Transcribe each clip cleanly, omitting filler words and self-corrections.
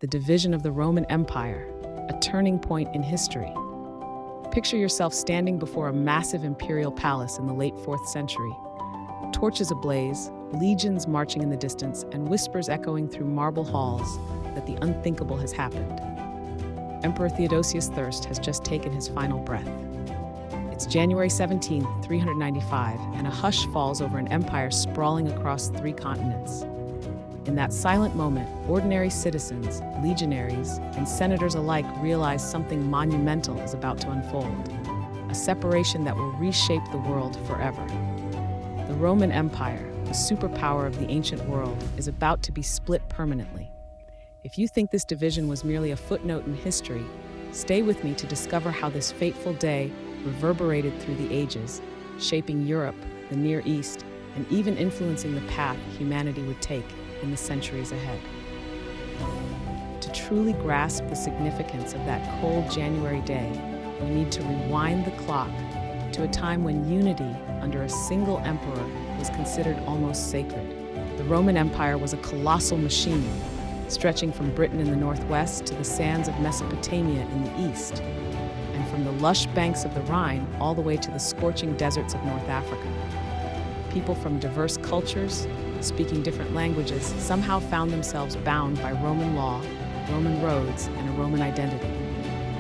the division of the Roman Empire, a turning point in history. Picture yourself standing before a massive imperial palace in the late 4th century. Torches ablaze, legions marching in the distance, and whispers echoing through marble halls that the unthinkable has happened. Emperor Theodosius I has just taken his final breath. It's January 17, 395, and a hush falls over an empire sprawling across 3 continents. In that silent moment, ordinary citizens, legionaries, and senators alike realize something monumental is about to unfold, a separation that will reshape the world forever. The Roman Empire, the superpower of the ancient world, is about to be split permanently. If you think this division was merely a footnote in history, stay with me to discover how this fateful day reverberated through the ages, shaping Europe, the Near East, and even influencing the path humanity would take in the centuries ahead. To truly grasp the significance of that cold January day, we need to rewind the clock to a time when unity under a single emperor was considered almost sacred. The Roman Empire was a colossal machine, stretching from Britain in the northwest to the sands of Mesopotamia in the east, and from the lush banks of the Rhine all the way to the scorching deserts of North Africa. People from diverse cultures, speaking different languages, somehow found themselves bound by Roman law, Roman roads, and a Roman identity.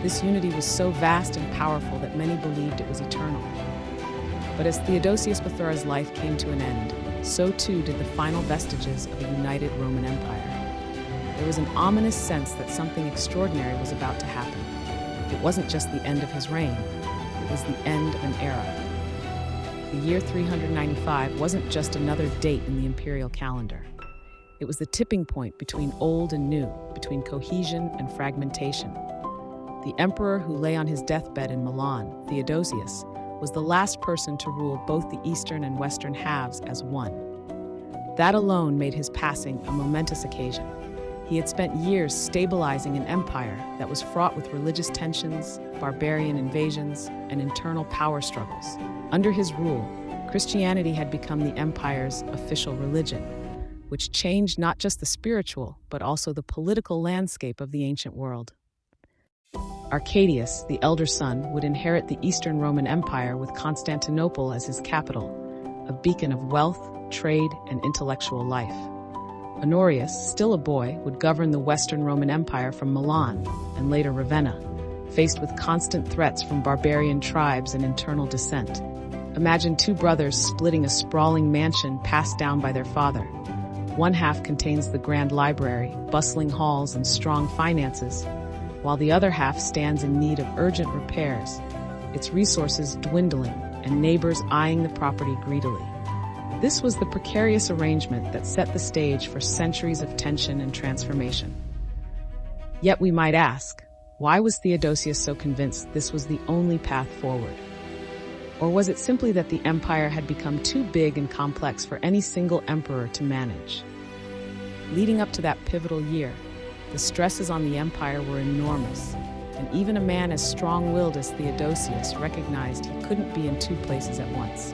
This unity was so vast and powerful that many believed it was eternal. But as Theodosius I's life came to an end, so too did the final vestiges of a united Roman Empire. There was an ominous sense that something extraordinary was about to happen. It wasn't just the end of his reign, it was the end of an era. The year 395 wasn't just another date in the imperial calendar. It was the tipping point between old and new, between cohesion and fragmentation. The emperor who lay on his deathbed in Milan, Theodosius, was the last person to rule both the eastern and western halves as one. That alone made his passing a momentous occasion. He had spent years stabilizing an empire that was fraught with religious tensions, barbarian invasions, and internal power struggles. Under his rule, Christianity had become the empire's official religion, which changed not just the spiritual, but also the political landscape of the ancient world. Arcadius, the elder son, would inherit the Eastern Roman Empire with Constantinople as his capital, a beacon of wealth, trade, and intellectual life. Honorius, still a boy, would govern the Western Roman Empire from Milan and later Ravenna, faced with constant threats from barbarian tribes and internal dissent. Imagine 2 brothers splitting a sprawling mansion passed down by their father. One half contains the grand library, bustling halls, and strong finances, while the other half stands in need of urgent repairs, its resources dwindling and neighbors eyeing the property greedily. This was the precarious arrangement that set the stage for centuries of tension and transformation. Yet we might ask, why was Theodosius so convinced this was the only path forward? Or was it simply that the empire had become too big and complex for any single emperor to manage? Leading up to that pivotal year, the stresses on the empire were enormous, and even a man as strong-willed as Theodosius recognized he couldn't be in 2 places at once.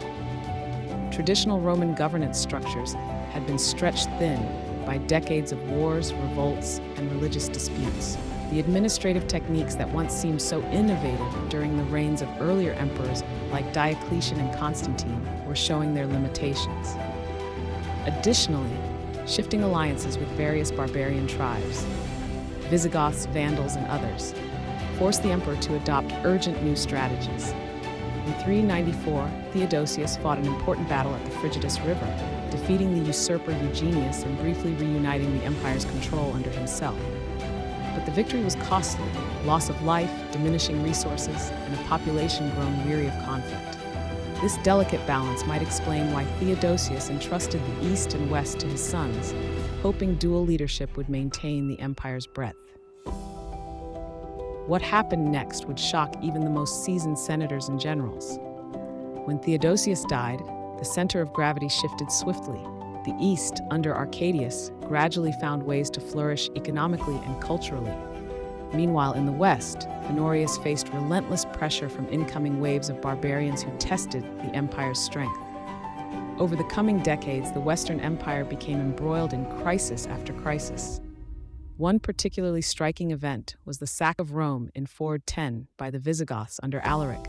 Traditional Roman governance structures had been stretched thin by decades of wars, revolts, and religious disputes. The administrative techniques that once seemed so innovative during the reigns of earlier emperors like Diocletian and Constantine were showing their limitations. Additionally, shifting alliances with various barbarian tribes, Visigoths, Vandals, and others, forced the emperor to adopt urgent new strategies. In 394, Theodosius fought an important battle at the Frigidus River, defeating the usurper Eugenius and briefly reuniting the empire's control under himself. But the victory was costly: loss of life, diminishing resources, and a population grown weary of conflict. This delicate balance might explain why Theodosius entrusted the East and West to his sons, hoping dual leadership would maintain the empire's breadth. What happened next would shock even the most seasoned senators and generals. When Theodosius died, the center of gravity shifted swiftly. The East, under Arcadius, gradually found ways to flourish economically and culturally. Meanwhile, in the West, Honorius faced relentless pressure from incoming waves of barbarians who tested the empire's strength. Over the coming decades, the Western Empire became embroiled in crisis after crisis. One particularly striking event was the sack of Rome in 410 by the Visigoths under Alaric.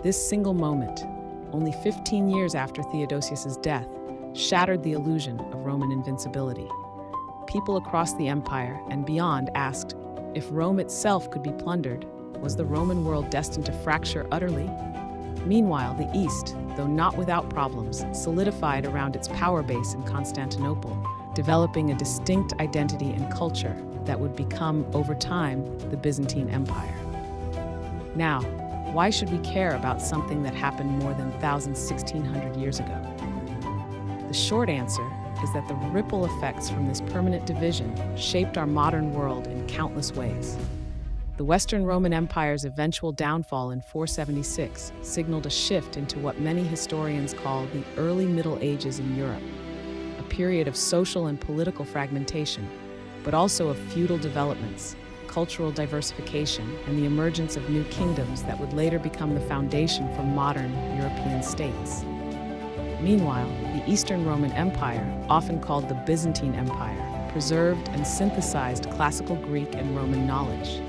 This single moment, only 15 years after Theodosius's death, shattered the illusion of Roman invincibility. People across the empire and beyond asked, if Rome itself could be plundered, was the Roman world destined to fracture utterly? Meanwhile, the East, though not without problems, solidified around its power base in Constantinople, developing a distinct identity and culture that would become, over time, the Byzantine Empire. Now, why should we care about something that happened more than 1,600 years ago? The short answer is that the ripple effects from this permanent division shaped our modern world in countless ways. The Western Roman Empire's eventual downfall in 476 signaled a shift into what many historians call the early Middle Ages in Europe, a period of social and political fragmentation, but also of feudal developments, cultural diversification, and the emergence of new kingdoms that would later become the foundation for modern European states. Meanwhile, the Eastern Roman Empire, often called the Byzantine Empire, preserved and synthesized classical Greek and Roman knowledge.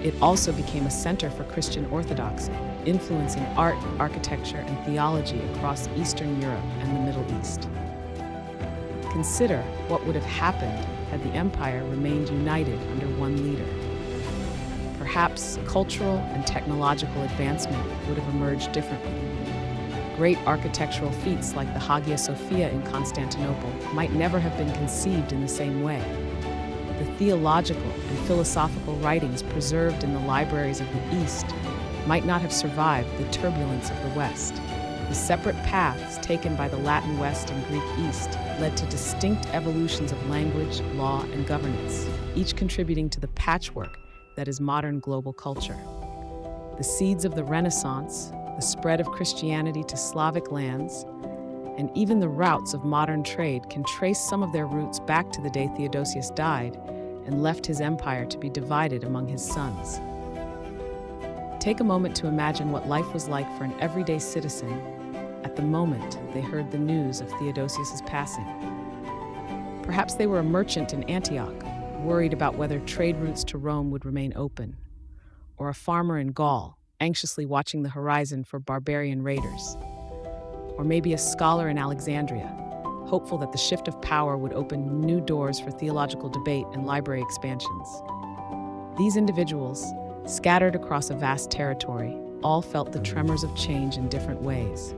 It also became a center for Christian orthodoxy, influencing art, architecture, and theology across Eastern Europe and the Middle East. Consider what would have happened had the empire remained united under one leader. Perhaps cultural and technological advancement would have emerged differently. Great architectural feats like the Hagia Sophia in Constantinople might never have been conceived in the same way. The theological and philosophical writings preserved in the libraries of the East might not have survived the turbulence of the West. The separate paths taken by the Latin West and Greek East led to distinct evolutions of language, law, and governance, each contributing to the patchwork that is modern global culture. The seeds of the Renaissance, the spread of Christianity to Slavic lands, and even the routes of modern trade can trace some of their roots back to the day Theodosius died and left his empire to be divided among his sons. Take a moment to imagine what life was like for an everyday citizen at the moment they heard the news of Theodosius's passing. Perhaps they were a merchant in Antioch, worried about whether trade routes to Rome would remain open, or a farmer in Gaul, anxiously watching the horizon for barbarian raiders. Or maybe a scholar in Alexandria, hopeful that the shift of power would open new doors for theological debate and library expansions. These individuals, scattered across a vast territory, all felt the tremors of change in different ways.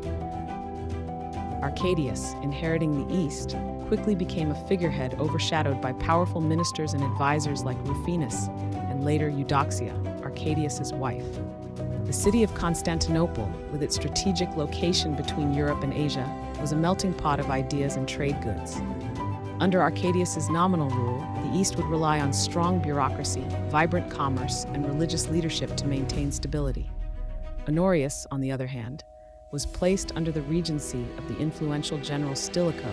Arcadius, inheriting the East, quickly became a figurehead overshadowed by powerful ministers and advisors like Rufinus and later Eudoxia, Arcadius's wife. The city of Constantinople, with its strategic location between Europe and Asia, was a melting pot of ideas and trade goods. Under Arcadius's nominal rule, the East would rely on strong bureaucracy, vibrant commerce, and religious leadership to maintain stability. Honorius, on the other hand, was placed under the regency of the influential general Stilicho,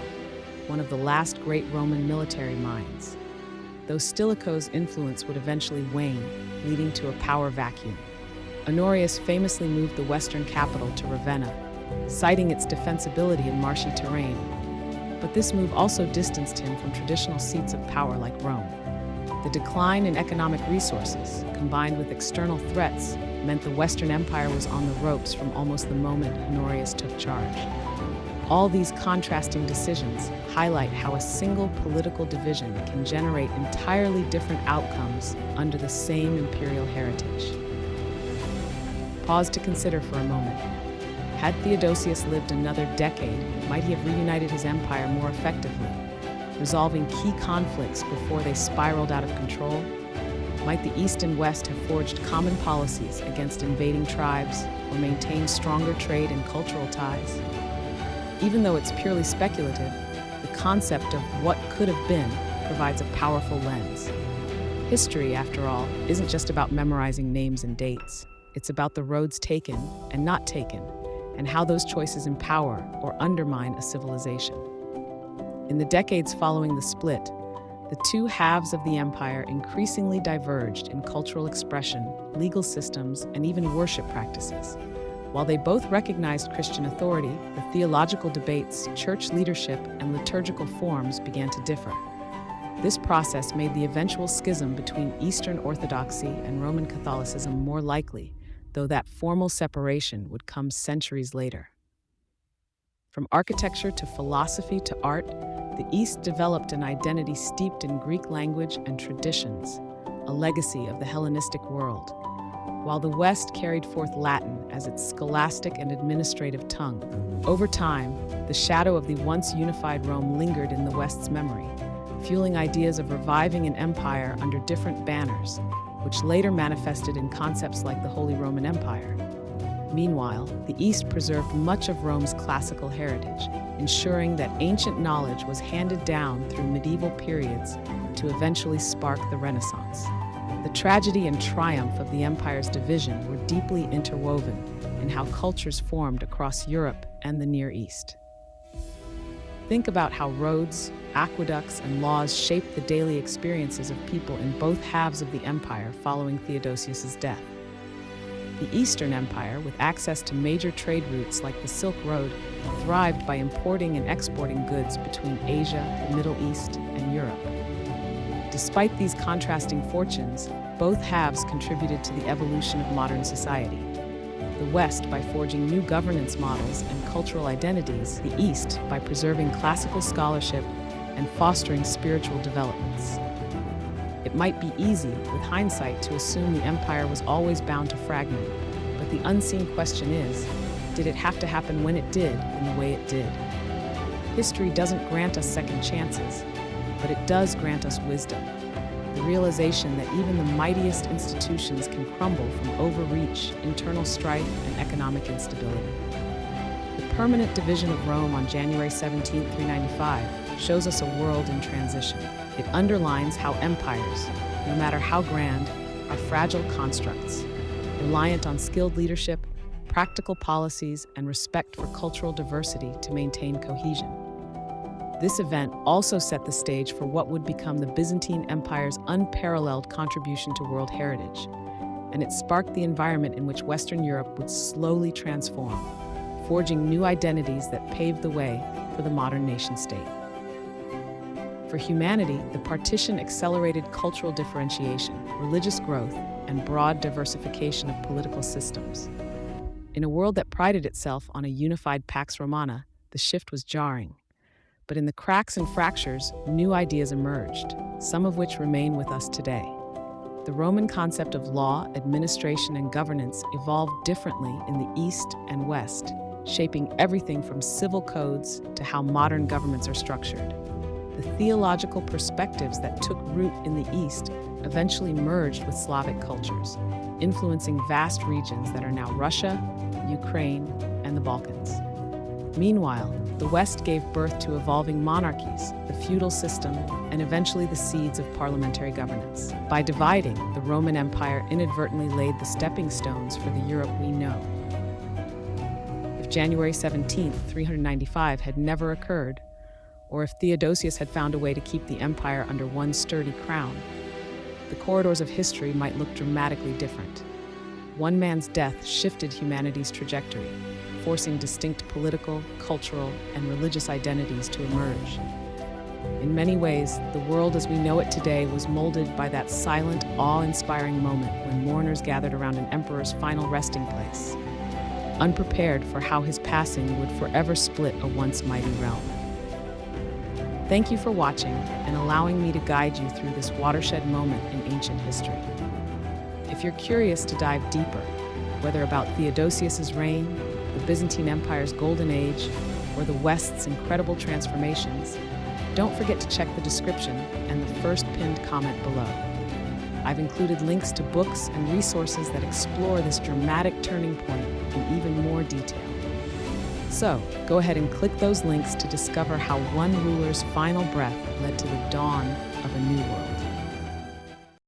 one of the last great Roman military minds. Though Stilicho's influence would eventually wane, leading to a power vacuum. Honorius famously moved the western capital to Ravenna, citing its defensibility in marshy terrain. But this move also distanced him from traditional seats of power like Rome. The decline in economic resources, combined with external threats, meant the Western Empire was on the ropes from almost the moment Honorius took charge. All these contrasting decisions highlight how a single political division can generate entirely different outcomes under the same imperial heritage. Pause to consider for a moment. Had Theodosius lived another decade, might he have reunited his empire more effectively, resolving key conflicts before they spiraled out of control? Might the East and West have forged common policies against invading tribes or maintained stronger trade and cultural ties? Even though it's purely speculative, the concept of what could have been provides a powerful lens. History, after all, isn't just about memorizing names and dates. It's about the roads taken and not taken, and how those choices empower or undermine a civilization. In the decades following the split, the two halves of the empire increasingly diverged in cultural expression, legal systems, and even worship practices. While they both recognized Christian authority, the theological debates, church leadership, and liturgical forms began to differ. This process made the eventual schism between Eastern Orthodoxy and Roman Catholicism more likely, though that formal separation would come centuries later. From architecture to philosophy to art, the East developed an identity steeped in Greek language and traditions, a legacy of the Hellenistic world, while the West carried forth Latin as its scholastic and administrative tongue. Over time, the shadow of the once unified Rome lingered in the West's memory, fueling ideas of reviving an empire under different banners, which later manifested in concepts like the Holy Roman Empire. Meanwhile, the East preserved much of Rome's classical heritage, ensuring that ancient knowledge was handed down through medieval periods to eventually spark the Renaissance. The tragedy and triumph of the empire's division were deeply interwoven in how cultures formed across Europe and the Near East. Think about how roads, aqueducts, and laws shaped the daily experiences of people in both halves of the empire following Theodosius's death. The Eastern Empire, with access to major trade routes like the Silk Road, thrived by importing and exporting goods between Asia, the Middle East, and Europe. Despite these contrasting fortunes, both halves contributed to the evolution of modern society. The West by forging new governance models and cultural identities, the East by preserving classical scholarship and fostering spiritual developments. It might be easy, with hindsight, to assume the empire was always bound to fragment, but the unseen question is, did it have to happen when it did, in the way it did? History doesn't grant us second chances, but it does grant us wisdom, the realization that even the mightiest institutions can crumble from overreach, internal strife, and economic instability. The permanent division of Rome on January 17, 395, shows us a world in transition. It underlines how empires, no matter how grand, are fragile constructs, reliant on skilled leadership, practical policies, and respect for cultural diversity to maintain cohesion. This event also set the stage for what would become the Byzantine Empire's unparalleled contribution to world heritage, and it sparked the environment in which Western Europe would slowly transform, forging new identities that paved the way for the modern nation-state. For humanity, the partition accelerated cultural differentiation, religious growth, and broad diversification of political systems. In a world that prided itself on a unified Pax Romana, the shift was jarring. But in the cracks and fractures, new ideas emerged, some of which remain with us today. The Roman concept of law, administration, and governance evolved differently in the East and West, shaping everything from civil codes to how modern governments are structured. The theological perspectives that took root in the East eventually merged with Slavic cultures, influencing vast regions that are now Russia, Ukraine, and the Balkans. Meanwhile, the West gave birth to evolving monarchies, the feudal system, and eventually the seeds of parliamentary governance. By dividing, the Roman Empire inadvertently laid the stepping stones for the Europe we know. If January 17, 395 had never occurred, or if Theodosius had found a way to keep the empire under one sturdy crown, the corridors of history might look dramatically different. One man's death shifted humanity's trajectory, forcing distinct political, cultural, and religious identities to emerge. In many ways, the world as we know it today was molded by that silent, awe-inspiring moment when mourners gathered around an emperor's final resting place, unprepared for how his passing would forever split a once mighty realm. Thank you for watching and allowing me to guide you through this watershed moment in ancient history. If you're curious to dive deeper, whether about Theodosius's reign, the Byzantine Empire's golden age, or the West's incredible transformations, don't forget to check the description and the first pinned comment below. I've included links to books and resources that explore this dramatic turning point in even more detail. So, go ahead and click those links to discover how one ruler's final breath led to the dawn of a new world.